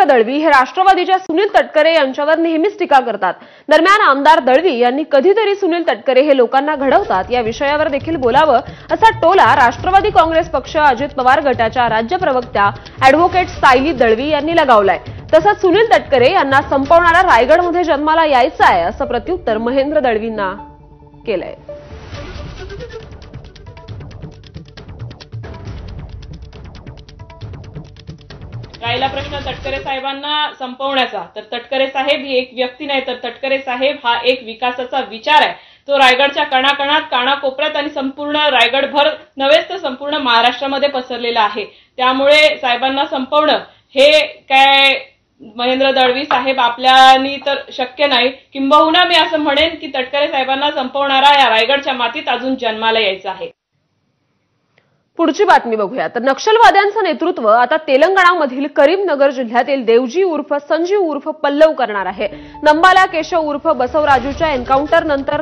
दळवी हे राष्ट्रवादीच्या सुनील तटकरे यांच्यावर नेहमीच टीका करतात। दरम्यान आमदार दळवी यांनी कधीतरी सुनील तटकरे हे लोकांना घडवतात या विषयावर देखील बोलावं असा टोला राष्ट्रवादी काँग्रेस पक्ष अजित पवार गटाच्या राज्य प्रवक्त्या अॅडव्होकेट सायली दळवी यांनी लगावलाय। तसंच सुनील तटकरे यांना संपवणारा रायगडमध्ये जन्माला यायचं आहे असं प्रत्युत्तर महेंद्र दळवींना केलंय। राहिला प्रश्न तटकरे साहेबांना संपवण्याचा, तर तटकरे साहेब ही एक व्यक्ती नाही, तर तटकरे साहेब हा एक विकासाचा विचार आहे। तो रायगडच्या कणाकणात, कानाकोपऱ्यात आणि संपूर्ण रायगडभर नव्हेच तर संपूर्ण महाराष्ट्रामध्ये पसरलेला आहे। त्यामुळे साहेबांना संपवणं हे काय महेंद्र दळवी साहेब आपल्यानी तर शक्य नाही। किंबहुना मी असं म्हणेन की तटकरे साहेबांना संपवणारा या रायगडच्या मातीत अजून जन्माला यायचा आहे। पुढची बातमी बघूया। तर नक्षलवाद्यांचं नेतृत्व आता तेलंगणामधील करीमनगर जिल्ह्यातील देवजी उर्फ संजीव उर्फ पल्लव करणार आहे। नंबाला केशव उर्फ बसवराजूच्या एन्काउंटर नंतर